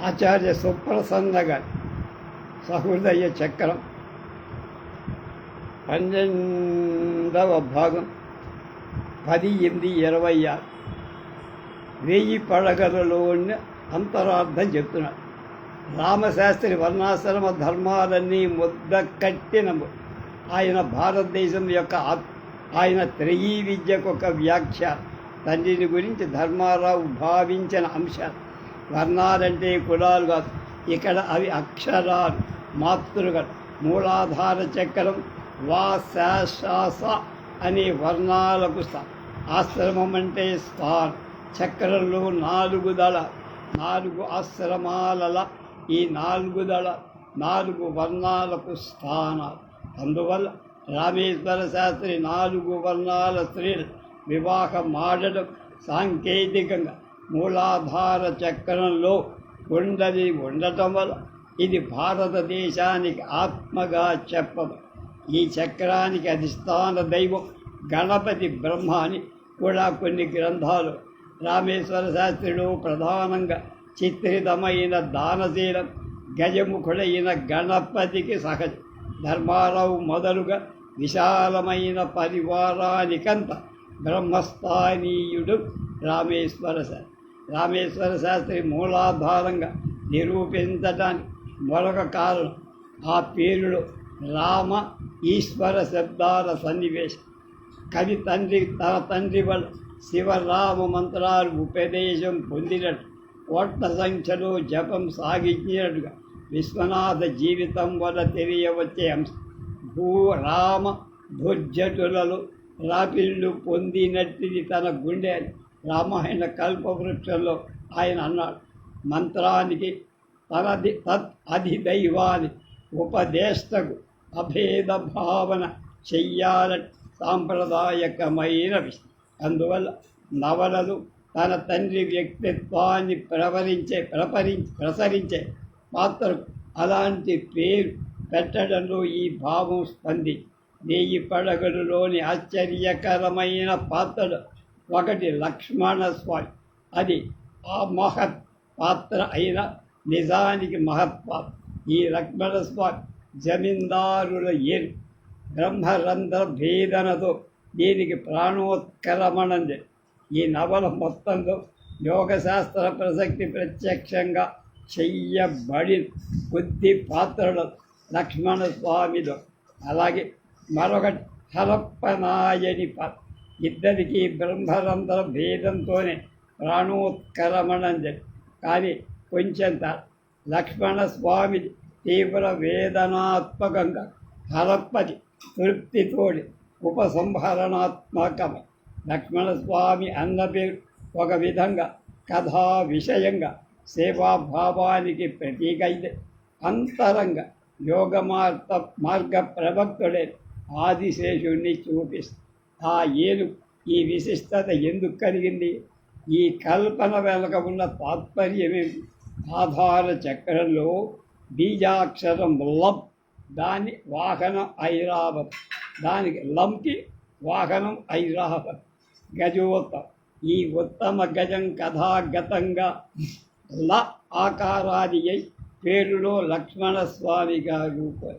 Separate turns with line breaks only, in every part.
ఆచార్య సుప్రసన్న గారి సహృదయ చక్రం 12వ భాగం 10/8/26 1000 పడగలలోని అంతరార్థం చెప్తున్నాడు. రామశాస్త్రి వర్ణాశ్రమ ధర్మాలన్నీ ముద్ద కట్టిన ఆయన భారతదేశం యొక్క ఆయన త్రయీ విద్యకు ఒక వ్యాఖ్య. తండ్రిని గురించి ధర్మారావు భావించిన అంశాలు. వర్ణాలంటే కులాలు కాదు, ఇక్కడ అవి అక్షరాలు మాతృగలు. మూలాధార చక్రం వాశాస అనే వర్ణాలకు ఆశ్రమం అంటే స్థానం. చక్రంలో 4 దళాలు, 4 ఆశ్రమాల ఈ 4 దళాలు 4 వర్ణాలకు స్థానాలు. అందువల్ల రామేశ్వర శాస్త్రి 4 వర్ణాల స్త్రీలు వివాహం ఆడడం సాంకేతికంగా మూలాధార చక్రంలో ఉండటం వల్ల ఇది భారతదేశానికి ఆత్మగా చెప్పదు. ఈ చక్రానికి అధిష్టాన దైవం గణపతి బ్రహ్మ అని కూడా కొన్ని గ్రంథాలు. రామేశ్వర శాస్త్రిలో ప్రధానంగా చిత్రితమైన దానశీలం గజముఖుడైన గణపతికి సహజం. ధర్మారావు మొదలుగా విశాలమైన పరివారానికంత బ్రహ్మస్థానీయుడు రామేశ్వర శాస్త్రి మూలాధారంగా నిరూపించడానికి మరొక కారణం ఆ పేరులో రామ ఈశ్వర శబ్దాల సన్నివేశం. కవి తన తండ్రి వల్ల శివరామ మంత్రాలు ఉపదేశం పొందినట్టు, కోట్ల సంఖ్యలో జపం సాగించినట్టుగా విశ్వనాథ జీవితం వల్ల తెలియవచ్చే అంశం. రామ భుజటులలో రాపిళ్ళు పొందినట్టిది తన గుండె అని రామాయణ కల్పవృక్షంలో ఆయన అన్నాడు. మంత్రానికి అధిదైవాన్ని ఉపదేశకు అభేద భావన చెయ్యాలని సాంప్రదాయకమైన విషయం. అందువల్ల నవలలు తన తండ్రి వ్యక్తిత్వాన్ని ప్రసరించే పాత్రకు అలాంటి పేరు పెట్టడంలో ఈ భావం స్పంది. 1000 పడగలులోని ఆశ్చర్యకరమైన పాత్రలు ఒకటి లక్ష్మణ స్వామి. అది ఆ మహత్ పాత్ర అయిన నిజానికి మహత్పాత్ర. ఈ లక్ష్మణ స్వామి జమీందారుల ఏరు బ్రహ్మరంధ్ర భేదనతో దీనికి ప్రాణోత్కరమణం. ఈ నవల మొత్తంలో యోగశాస్త్ర ప్రసక్తి ప్రత్యక్షంగా చెయ్యబడి కొద్ది పాత్రలు లక్ష్మణ స్వామిలో. అలాగే మరొకటి హరప్పనాయని పాత్ర. ఇద్దరికి బ్రహ్మరంధ్ర భేదంతోనే ప్రాణోత్కరమణం. కానీ కొంచెం లక్ష్మణ స్వామి తీవ్ర వేదనాత్మకంగా, హరప్పది తృప్తితోడి ఉపసంహరణాత్మకమై. లక్ష్మణస్వామి అన్న పేరు ఒక విధంగా కథా విషయంగా సేవాభావానికి ప్రతీక అయితే, అంతరంగ యోగ మార్గ ప్రవక్తుడే ఆదిశేషుణ్ణి చూపిస్తుంది. ఆ ఈ విశిష్టత ఎందుకు కలిగింది? ఈ కల్పన వెనక ఉన్న తాత్పర్యమేమి? ఆధార చక్రంలో బీజాక్షరం లం, దాని వాహనం ఐరావత్, దానికి లంకి వాహనం ఐరావత్. గజోత్తం, ఈ ఉత్తమ గజం కథాగతంగా ల ఆకారాది అయి పేరులో లక్ష్మణస్వామిగా రూపం.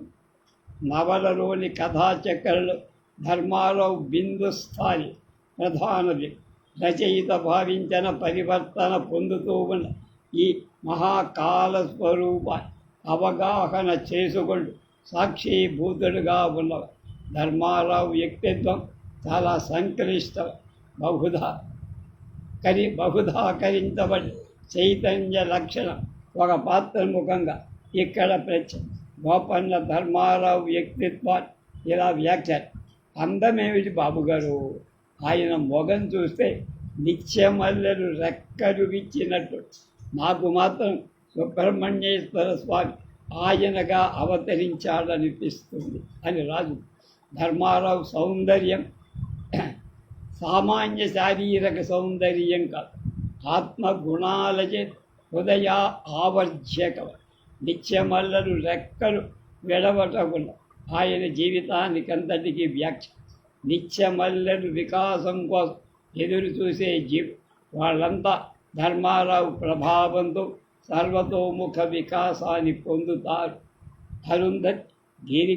నవలలోని కథాచక్రంలో ధర్మారావు బిందుస్థాని ప్రధానది. రచయిత భావించిన పరివర్తన పొందుతూ ఉన్న ఈ మహాకాల స్వరూపాన్ని అవగాహన చేసుకుంటూ సాక్షిభూతుడుగా ఉన్నవారు. ధర్మారావు వ్యక్తిత్వం చాలా సంక్లిష్ట, బహుధాకరించబడి చైతన్య లక్షణం ఒక పాత్రముఖంగా ఇక్కడ గోపన్న ధర్మారావు వ్యక్తిత్వాన్ని ఇలా వ్యాఖ్యానం. అందమేమిటి బాబుగారు? ఆయన మొగం చూస్తే నిత్యమల్లెలు రెక్కలు ఇచ్చినట్టు. నాకు మాత్రం సుబ్రహ్మణ్యేశ్వర స్వామి ఆయనగా అవతరించాడనిపిస్తుంది అని రాజు. ధర్మారావు సౌందర్యం సామాన్య శారీరక సౌందర్యం కాదు, ఆత్మగుణాలచే హృదయ ఆవర్జ్యక. నిత్యమల్లలు రెక్కలు విడవటకుండా ఆయన జీవితానికంతటికీ వ్యాఖ్య. నిత్యమల్లెలు వికాసం కోసం ఎదురు చూసే వాళ్ళంతా ధర్మారావు ప్రభావంతో సర్వతోముఖ వికాసాన్ని పొందుతారు. అరుంధతి, గిరి,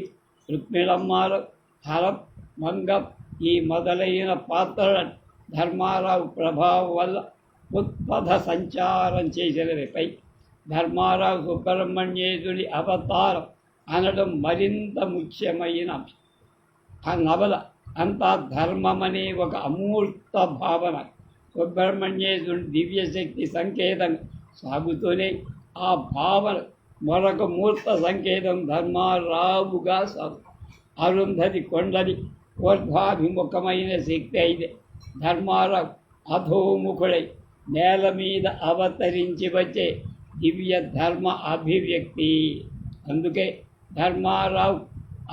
రుక్మిణమ్మారు, హరం, మంగం ఈ మొదలైన పాత్రలను ధర్మారావు ప్రభావం వల్ల ఉత్పథ సంచారం చేసినవిపై ధర్మారావు సుబ్రహ్మణ్యేశుడి అవతారం అనడం మరింత ముఖ్యమైన అంశం. ఆ నవల అంతా ధర్మమనే ఒక అమూర్త భావన సుబ్రహ్మణ్యేశుడి దివ్యశక్తి సంకేతంగా సాగుతూనే ఆ భావన మరొక మూర్త సంకేతం ధర్మారావుగా సాగు. అరుంధతి కొండలి ఊర్ధ్వాభిముఖమైన శక్తి అయితే ధర్మారావు అధోముఖుడై నేల మీద అవతరించి వచ్చే దివ్య ధర్మ అభివ్యక్తి. అందుకే ధర్మారావు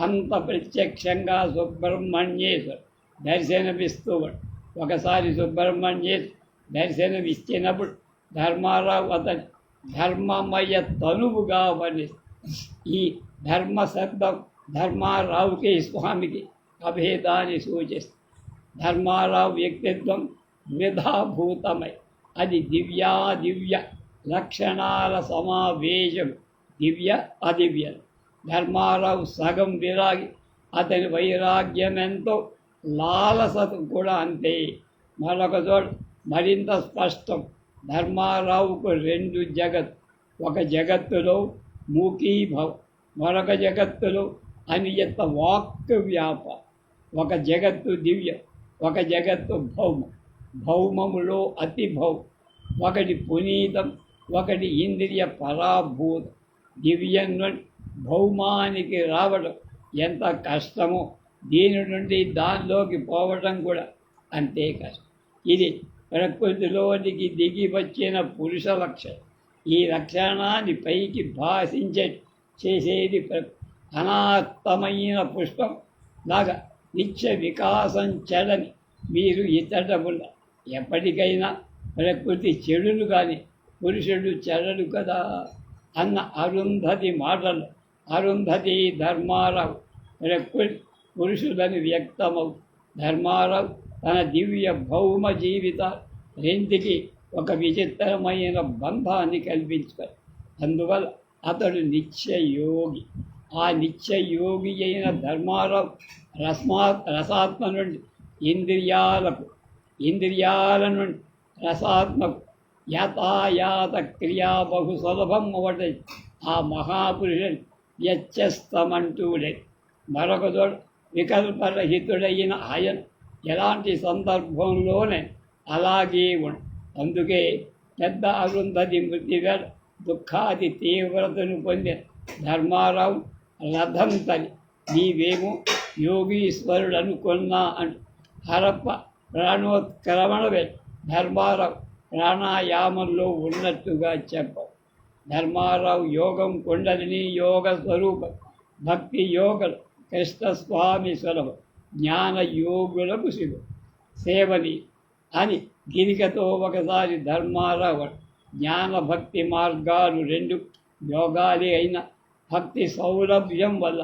అంత ప్రత్యక్షంగా సుబ్రహ్మణ్యేశ్వరు దర్శనమిస్తూవాడు. ఒకసారి సుబ్రహ్మణ్యేశ్వరు దర్శనమిచ్చినప్పుడు ధర్మారావు అతని ధర్మమయ తనువుగా వర్ణిస్తాడు. ఈ ధర్మ శబ్దం ధర్మారావుకి స్వామికి అభేదాన్ని సూచిస్తుంది. ధర్మారావు వ్యక్తిత్వం ద్విధాభూతమై అది దివ్యాదివ్య లక్షణాల సమావేశం, దివ్య అదివ్య. ధర్మారావు సగం విరాగి, అతని వైరాగ్యమెంతో లాలసత కూడా అంతే. మరొక చోట మరింత స్పష్టం. ధర్మారావుకు రెండు జగత్, ఒక జగత్తులో మూకీభవం, మరొక జగత్తులో అనియత వాక్ వ్యాపారం. ఒక జగత్తు దివ్య, ఒక జగత్తు భౌమం. భౌమములో అతి భౌమం, ఒకటి పునీతం, ఒకటి ఇంద్రియ పరాభూతం. దివ్యం నుండి భౌమానికి రావడం ఎంత కష్టమో దీని నుండి దానిలోకి పోవడం కూడా అంతే కష్టం. ఇది ప్రకృతిలోనికి దిగి వచ్చిన పురుష లక్షణం. ఈ లక్షణాన్ని పైకి భాషించే చేసేది అనాత్తమైన పుష్పం లాగా నిత్య వికాసం చెడని మీరు ఇతడముల. ఎప్పటికైనా ప్రకృతి చెడులు కానీ పురుషుడు చెడడు కదా అన్న అరుంధతి మాటలు అరుంధతి ధర్మారావు ప్రకృతి పురుషులని వ్యక్తమవు. ధర్మారావు తన దివ్య భౌమ జీవిత రెంటికి ఒక విచిత్రమైన బంధాన్ని కల్పించారు. అందువల్ల అతడు నిత్యయోగి. ఆ నిత్యయోగి అయిన ధర్మారావు రసాత్మ నుండి ఇంద్రియాల నుండి రసాత్మకు యాతాయాత క్రియా బహు సులభం అవటం ఆ మహాపురుషుడు వ్యత్యస్తమంటూడే. మరొక చోట వికల్పరహితుడైన ఆయన ఎలాంటి సందర్భంలోనే అలాగే ఉండు. అందుకే పెద్ద అరుంధతి మృతివేళ దుఃఖాది తీవ్రతను పొందిన ధర్మారావు రథం తలి నీవేమో యోగీశ్వరుడు అనుకున్నా అంటూ హరప్ప ప్రాణోత్క్రమణవే ధర్మారావు ప్రాణాయామంలో ఉన్నట్టుగా చెప్పావు. ధర్మారావు యోగం కుండలిని యోగ స్వరూపం, భక్తి యోగలు కృష్ణస్వామి సులభం, జ్ఞాన యోగులకు శివు సేవని అని గిరికతో ఒకసారి ధర్మారావు జ్ఞాన భక్తి మార్గాలు రెండు యోగాలే అయిన భక్తి సౌలభ్యం వల్ల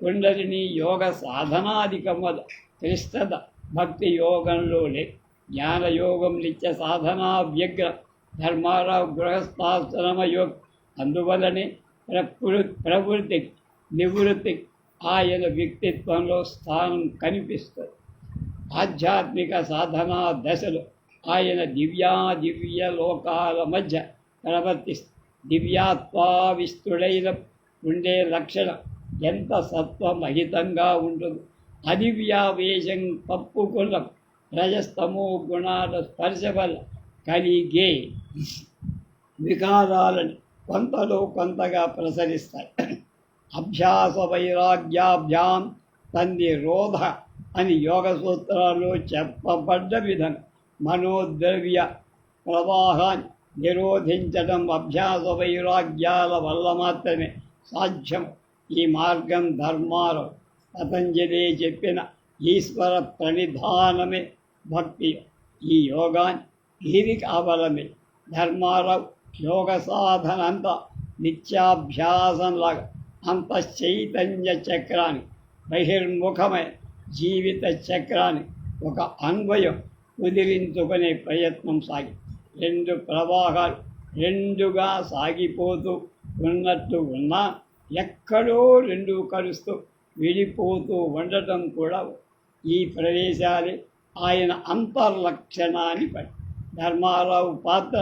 కుండలిని యోగ సాధనాధికం వల్ల కృష్ణత భక్తి యోగంలోనే జ్ఞానయోగం నిత్య సాధనా వ్యగ్ర ధర్మారావు గృహస్థాశ్రమ యోగం. అందువల్లనే ప్రవృత్తి నివృత్తి ఆయన వ్యక్తిత్వంలో స్థానం కనిపిస్తుంది. ఆధ్యాత్మిక సాధనా దశలో ఆయన దివ్య లోకాల మధ్య ప్రవర్తిస్తుంది. దివ్యాత్వావిస్తుడైన ఉండే లక్షణం ఎంత సత్వమహితంగా ఉంటుందో అదివ్యావేశం తప్పుకున్న రజస్తమో గుణాల స్పర్శ వల్ల కలిగే వికారాలను కొంతలో కొంతగా ప్రసరిస్తాయి. అభ్యాస వైరాగ్యాభ్యాం తంది రోధ అని యోగ సూత్రాల్లో చెప్పబడ్డ విధంగా మనోద్రవ్య ప్రవాహాన్ని నిరోధించడం అభ్యాస వైరాగ్యాల వల్ల మాత్రమే సాధ్యం. ఈ మార్గం ధర్మారావు పతంజలి చెప్పిన ఈశ్వర ప్రణిధానమే భక్తి. ఈ యోగాన్ని గిరికి అవలమే. ధర్మారావు యోగ సాధన అంతా నిత్యాభ్యాసంలాగా అంత చైతన్య చక్రాన్ని బహిర్ముఖమైన జీవిత చక్రాన్ని ఒక అన్వయం కుదిరించుకునే ప్రయత్నం సాగి రెండు ప్రవాహాలు రెండుగా సాగిపోతూ ఉన్నట్టు ఉన్నా ఎక్కడో రెండు కలుస్తూ విడిపోతూ ఉండటం కూడా ఈ ప్రదేశాలే ఆయన అంతర్లక్షణాన్ని బట్టి. ధర్మారావు పాత్ర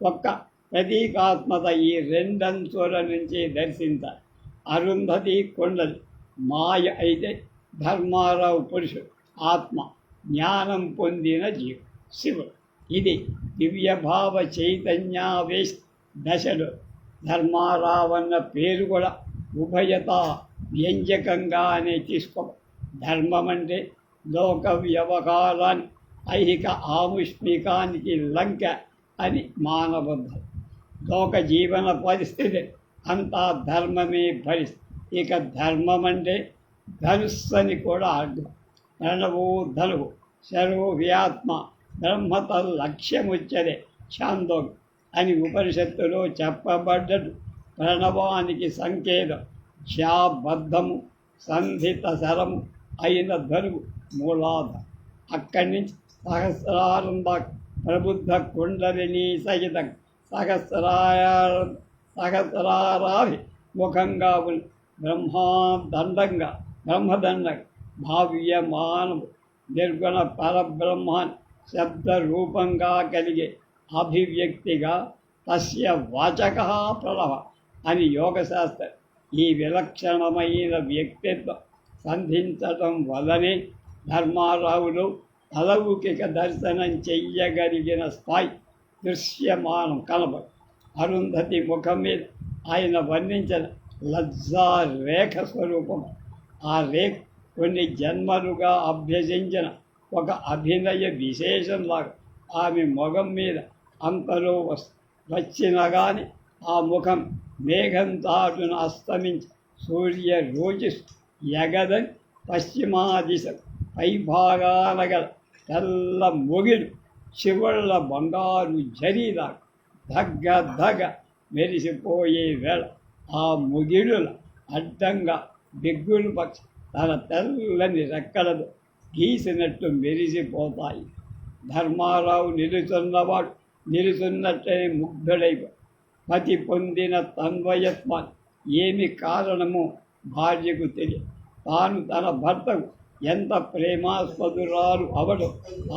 ఒక్క ప్రతీకాత్మత ఈ రెండంచుల నుంచి దర్శించాలి. అరుంధతి కొండలు మాయ అయితే ధర్మారావు పురుషుడు, ఆత్మ, జ్ఞానం పొందిన శివుడు. ఇది దివ్యభావ చైతన్యావేశ దశలో ధర్మారావన్న పేరు కూడా ఉభయత వ్యంజకంగానే తీసుకో. ధర్మం అంటే లోక వ్యవహారాన్ని, ఐహిక ఆముష్మికానికి లంక అని మానబద్ధం. లోక జీవన పరిస్థితి అంతా ధర్మమే భరిస్తుంది. ఇక ధర్మం అంటే ధనుస్సు అని కూడా అర్థం. ప్రణవో ధనువు శరో వ్యాత్మ బ్రహ్మత లక్ష్యముచ్చదే ఛాందోగ్యం అని ఉపనిషత్తులో చెప్పబడ్డట్టు ప్రణవానికి సంకేతం ఛాబద్ధము సంధిత శరము అయిన ధనువు మూలాధారం. అక్కడి నుంచి సహస్రారం దాకా ప్రబుద్ధ కుండలిని సహిత సహస్రారాభి ముఖంగా ఉన్న బ్రహ్మదండంగా భావ్యమానము నిర్గుణ పరబ్రహ్మాన్ని శబ్దరూపంగా కలిగే అభివ్యక్తిగా తస్య వాచక ప్రణవ అని యోగశాస్త్రం ఈ విలక్షణమైన వ్యక్తిత్వం సంధించటం వల్లనే ధర్మారావులు అలౌకిక దర్శనం చెయ్యగలిగిన స్థాయి దృశ్యమానం కనబడు. అరుంధతి ముఖం మీద ఆయన వర్ణించిన లజ్జా రేఖ స్వరూపం. ఆ రేఖ కొన్ని జన్మలుగా అభ్యసించిన ఒక అభినయ విశేషంలాగా ఆమె ముఖం మీద అంతలో వచ్చిన కానీ ఆ ముఖం మేఘం తాటున అస్తమించి సూర్య రోజు ఎగదని పశ్చిమాదిశ పైభాగాల గల తెల్ల మొగిడు చివళ్ళ బంగారు జరీదాకా దగ్గ దగ్గ మెరిసిపోయే వేళ ఆ ముగిడుల అడ్డంగా బిగ్గులు పక్షి తన తెల్లని రెక్కలతో గీసినట్టు మెరిసిపోతాయి. ధర్మారావు నిలుచున్నవాడు నిలుచున్నట్టే ముగ్ధుడైపో. పతి పొందిన తన్వయత్వాన్ని ఏమి కారణమో భార్యకు తెలియదు. తాను తన భర్తకు ఎంత ప్రేమాస్పదురాలు అవడం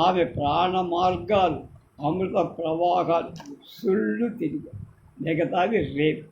ఆమె ప్రాణ మార్గాలు అమృత ప్రవాహాలు సుళ్ళు తిరిగి మిగతావి రేపు.